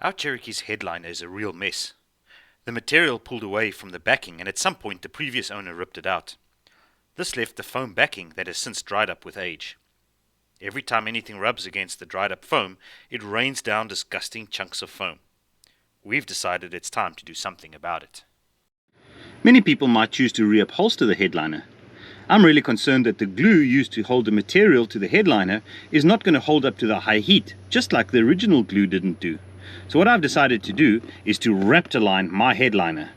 Our Cherokee's headliner is a real mess. The material pulled away from the backing, and at some point the previous owner ripped it out. This left the foam backing that has since dried up with age. Every time anything rubs against the dried up foam, it rains down disgusting chunks of foam. We've decided it's time to do something about it. Many people might choose to reupholster the headliner. I'm really concerned that the glue used to hold the material to the headliner is not going to hold up to the high heat, just like the original glue didn't do. So what I've decided to do is to Raptorline my headliner.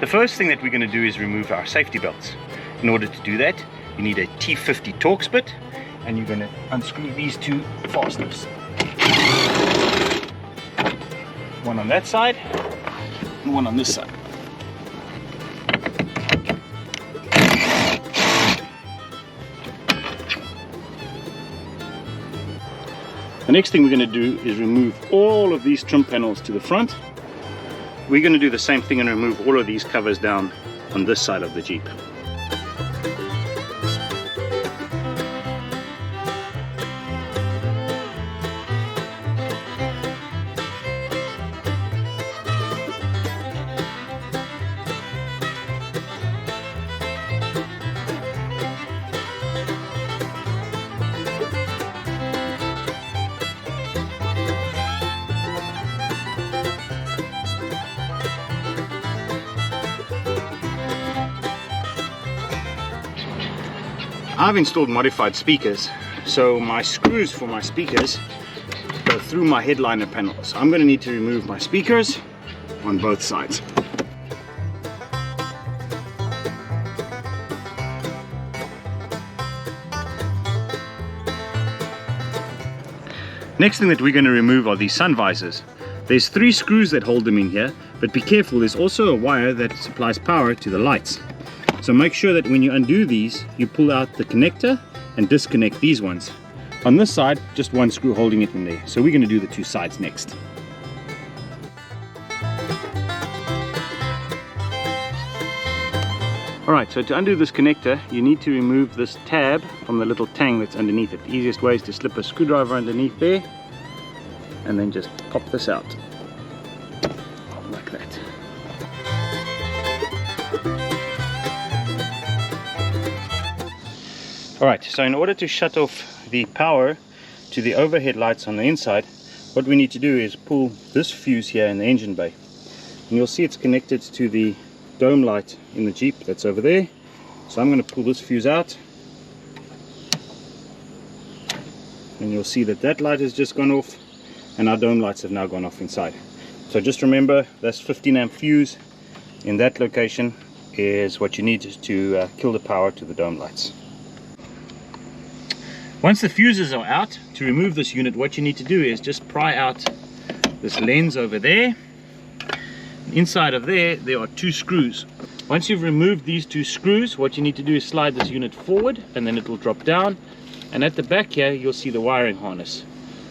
The first thing that we're going to do is remove our safety belts. In order to do that, you need a T50 Torx bit, and you're going to unscrew these two fasteners. One on that side, and one on this side. The next thing we're going to do is remove all of these trim panels to the front. We're going to do the same thing and remove all of these covers down on this side of the Jeep. I've installed modified speakers, so my screws for my speakers go through my headliner panel. So I'm going to need to remove my speakers on both sides. Next thing that we're going to remove are these sun visors. There's 3 screws that hold them in here, but be careful, there's also a wire that supplies power to the lights. So make sure that when you undo these, you pull out the connector and disconnect these ones. On this side, just 1 screw holding it in there. So we're going to do the 2 sides next. Alright, so to undo this connector, you need to remove this tab from the little tang that's underneath it. The easiest way is to slip a screwdriver underneath there and then just pop this out. Like that. Alright, so in order to shut off the power to the overhead lights on the inside, what we need to do is pull this fuse here in the engine bay. And you'll see it's connected to the dome light in the Jeep that's over there. So I'm going to pull this fuse out. And you'll see that that light has just gone off and our dome lights have now gone off inside. So just remember, that's 15 amp fuse in that location is what you need to kill the power to the dome lights. Once the fuses are out, to remove this unit, what you need to do is just pry out this lens over there. Inside of there are 2 screws. Once you've removed these 2 screws, what you need to do is slide this unit forward and then it will drop down. And at the back here, you'll see the wiring harness.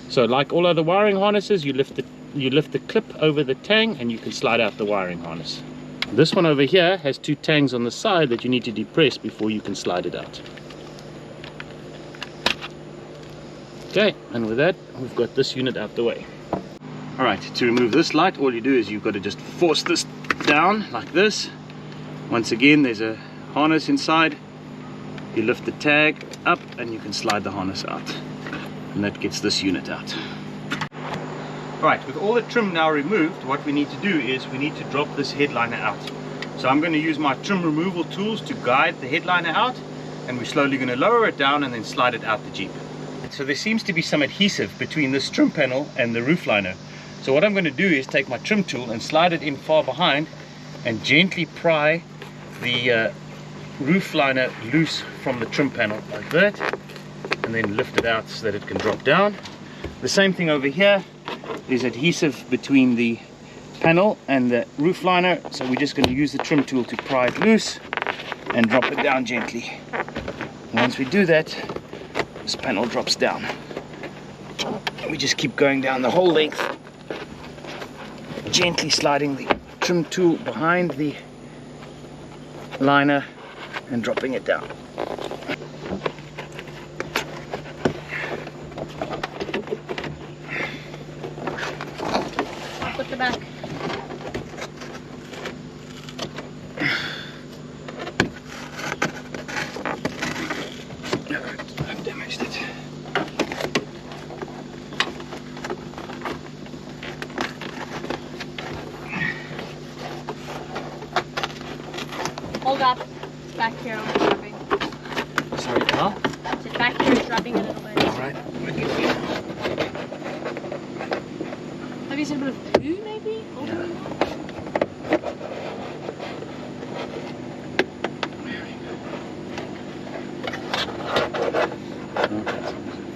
So like all other wiring harnesses, you lift the clip over the tang and you can slide out the wiring harness. This one over here has 2 tangs on the side that you need to depress before you can slide it out. Okay, and with that, we've got this unit out the way. Alright, to remove this light, all you do is you've got to just force this down like this. Once again, there's a harness inside. You lift the tag up and you can slide the harness out. And that gets this unit out. Alright, with all the trim now removed, what we need to do is we need to drop this headliner out. So I'm going to use my trim removal tools to guide the headliner out, and we're slowly going to lower it down and then slide it out the Jeep. So there seems to be some adhesive between this trim panel and the roof liner. So what I'm going to do is take my trim tool and slide it in far behind and gently pry the roof liner loose from the trim panel like that, and then lift it out so that it can drop down. The same thing over here. There's adhesive between the panel and the roof liner, so we're just going to use the trim tool to pry it loose and drop it down gently. And once we do that, this panel drops down. We just keep going down the whole length, gently sliding the trim tool behind the liner and dropping it down. here, I'm rubbing. Sorry, pal. Sit back here, it's rubbing a little bit. Alright. Have you seen a bit of poo, maybe? Yeah.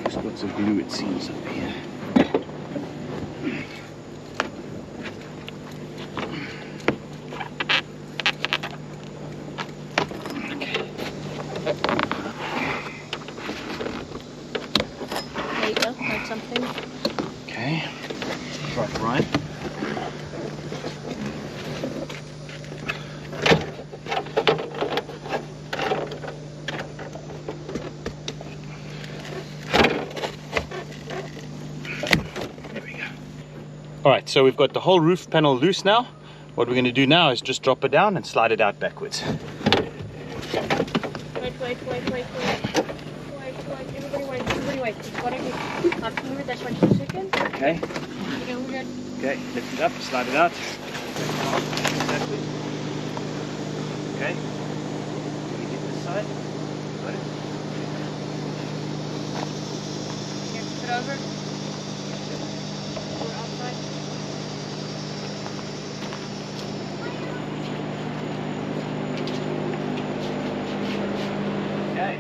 Spots of glue, it seems, up here. There you go, that's something. Okay. Right, Ryan. Alright, so we've got the whole roof panel loose now. What we're going to do now is just drop it down and slide it out backwards. Wait. Everybody wait. What I do? I'll move it this way for a second. Okay. Okay, we're good. Okay, lift it up, slide it out. Okay. Can we get this side? Got it? Here, put it over. We're outside. Okay.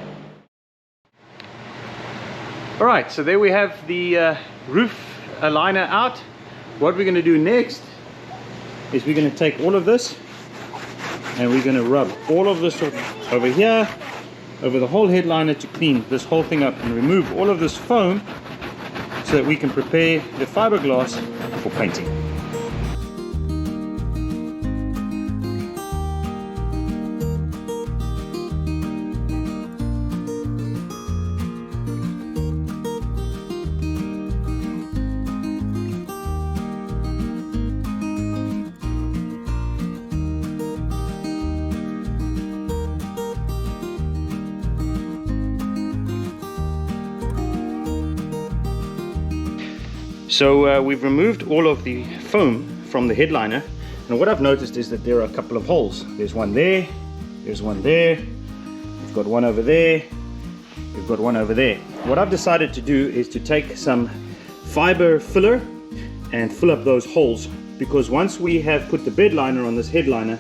Alright, so there we have the roof liner out. What we're going to do next is we're going to take all of this and we're going to rub all of this over here, over the whole headliner to clean this whole thing up and remove all of this foam so that we can prepare the fiberglass for painting. So we've removed all of the foam from the headliner, and what I've noticed is that there are a couple of holes. There's one there, there's one there, we've got one over there, we've got one over there. What I've decided to do is to take some fiber filler and fill up those holes, because once we have put the bed liner on this headliner,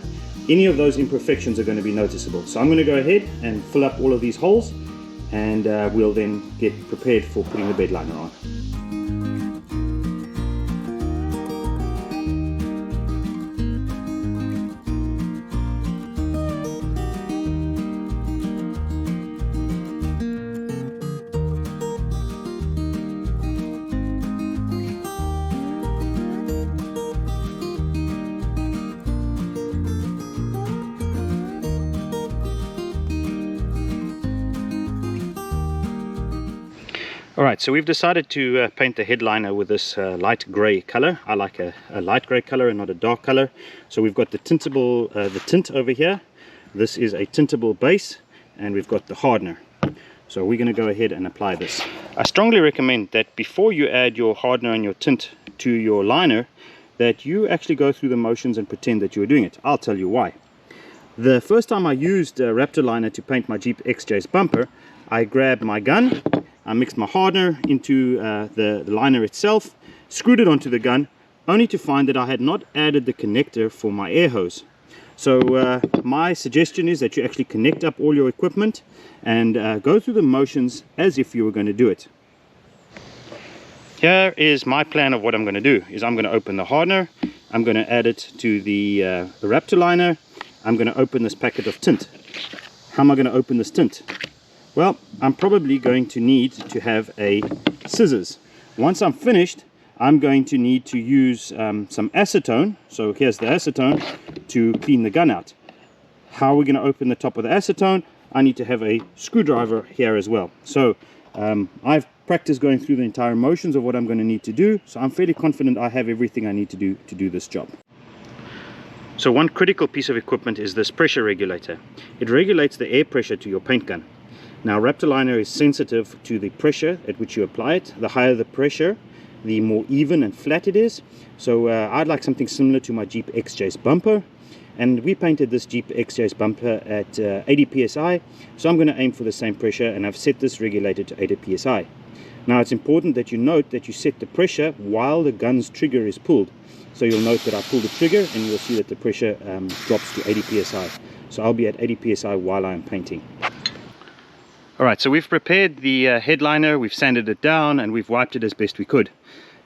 any of those imperfections are going to be noticeable. So I'm going to go ahead and fill up all of these holes, and we'll then get prepared for putting the bed liner on. Alright, so we've decided to paint the headliner with this light grey color. I like a light grey color and not a dark color. So we've got the tintable, the tint over here. This is a tintable base, and we've got the hardener. So we're going to go ahead and apply this. I strongly recommend that before you add your hardener and your tint to your liner, that you actually go through the motions and pretend that you're doing it. I'll tell you why. The first time I used Raptorliner to paint my Jeep XJ's bumper, I grabbed my gun, I mixed my hardener into the liner itself, screwed it onto the gun, only to find that I had not added the connector for my air hose. So my suggestion is that you actually connect up all your equipment and go through the motions as if you were going to do it. Here is my plan of what I'm going to do. Is I'm going to open the hardener, I'm going to add it to the Raptorliner, I'm going to open this packet of tint. How am I going to open this tint? Well, I'm probably going to need to have a scissors. Once I'm finished, I'm going to need to use some acetone. So here's the acetone to clean the gun out. How are we going to open the top of the acetone? I need to have a screwdriver here as well. So I've practiced going through the entire motions of what I'm going to need to do. So I'm fairly confident I have everything I need to do this job. So one critical piece of equipment is this pressure regulator. It regulates the air pressure to your paint gun. Now, Raptorliner is sensitive to the pressure at which you apply it. The higher the pressure, the more even and flat it is. So I'd like something similar to my Jeep XJ's bumper. and we painted this Jeep XJ's bumper at 80 psi, so I'm going to aim for the same pressure, and I've set this regulator to 80 psi. Now it's important that you note that you set the pressure while the gun's trigger is pulled. So you'll note that I pull the trigger and you'll see that the pressure drops to 80 psi. So I'll be at 80 psi while I'm painting. Alright, so we've prepared the headliner, we've sanded it down, and we've wiped it as best we could.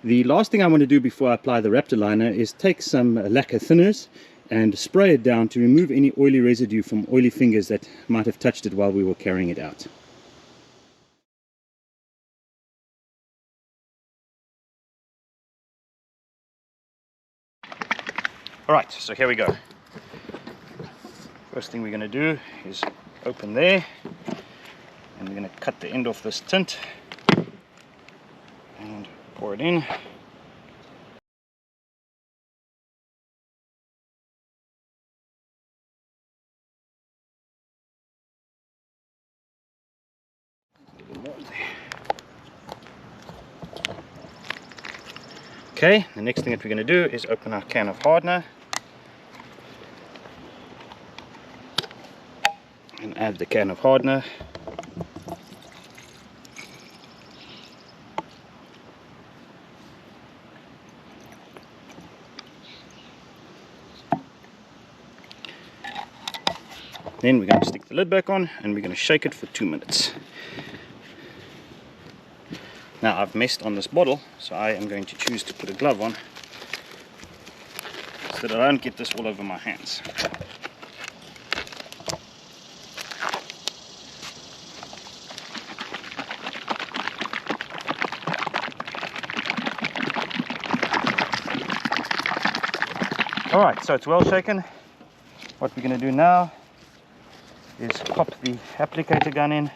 The last thing I want to do before I apply the Raptorliner is take some lacquer thinners and spray it down to remove any oily residue from oily fingers that might have touched it while we were carrying it out. Alright, so here we go. First thing we're going to do is open there, and we're going to cut the end off this tint and pour it in. Okay, the next thing that we're going to do is open our can of hardener and add the can of hardener. Then we're going to stick the lid back on and we're going to shake it for 2 minutes. Now I've messed on this bottle, so I am going to choose to put a glove on so that I don't get this all over my hands. Alright, so it's well shaken. What we're going to do now is pop the applicator gun in.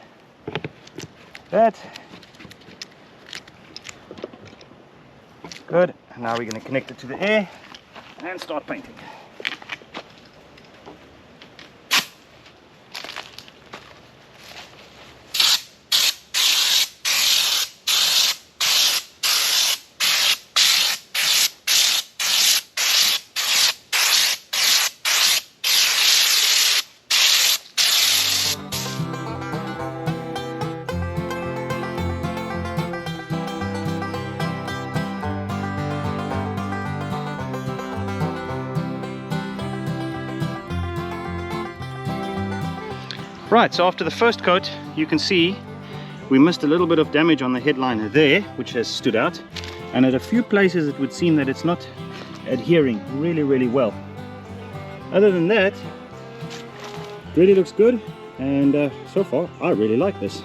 That. Good. And now we're going to connect it to the air and start painting. Right, so after the first coat, you can see we missed a little bit of damage on the headliner there, which has stood out, and at a few places it would seem that it's not adhering really well. Other than that, it really looks good, and so far I really like this.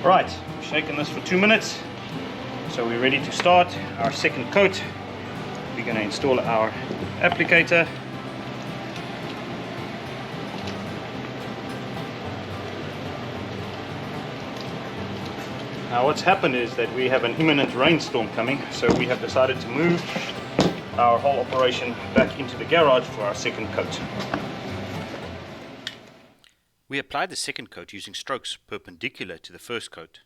Right, we've shaken this for 2 minutes, so we're ready to start our second coat. We're going to install our applicator. Now what's happened is that we have an imminent rainstorm coming, so we have decided to move our whole operation back into the garage for our second coat. We applied the second coat using strokes perpendicular to the first coat.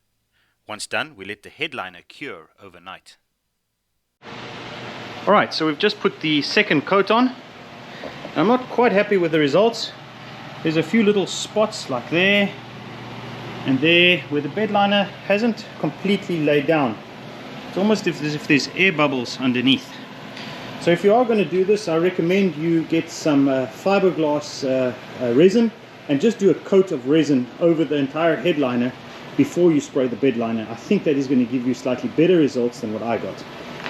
Once done, we let the headliner cure overnight. Alright, so we've just put the second coat on. I'm not quite happy with the results. There's a few little spots like there and there where the bedliner hasn't completely laid down. It's almost as if there's air bubbles underneath. So if you are going to do this, I recommend you get some fiberglass resin and just do a coat of resin over the entire headliner before you spray the bedliner. I think that is going to give you slightly better results than what I got.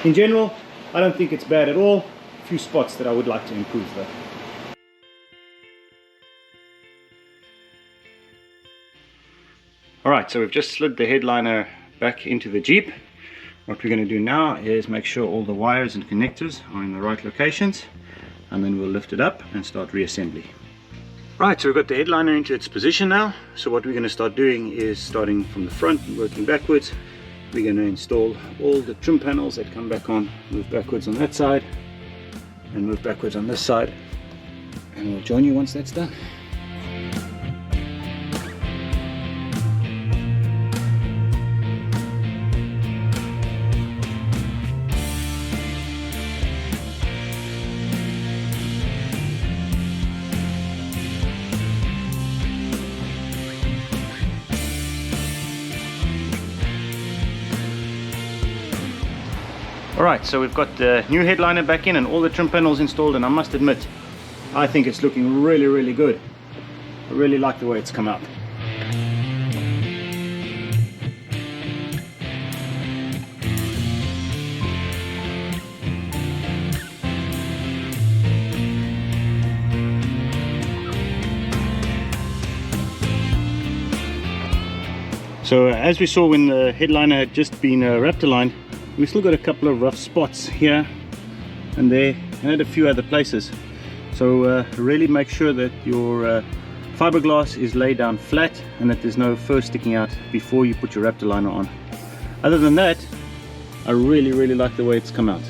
In general, I don't think it's bad at all. A few spots that I would like to improve though. Alright, so we've just slid the headliner back into the Jeep. What we're going to do now is make sure all the wires and connectors are in the right locations, and then we'll lift it up and start reassembly. Right, so we've got the headliner into its position now. So what we're going to start doing is starting from the front and working backwards. We're going to install all the trim panels that come back on, move backwards on that side, and move backwards on this side. And we'll join you once that's done. Alright, so we've got the new headliner back in and all the trim panels installed, and I must admit, I think it's looking really good. I really like the way it's come out. So as we saw when the headliner had just been Raptorlined, we still got a couple of rough spots here and there and a few other places. So really make sure that your fiberglass is laid down flat and that there's no fur sticking out before you put your Raptorliner on. Other than that, I really like the way it's come out.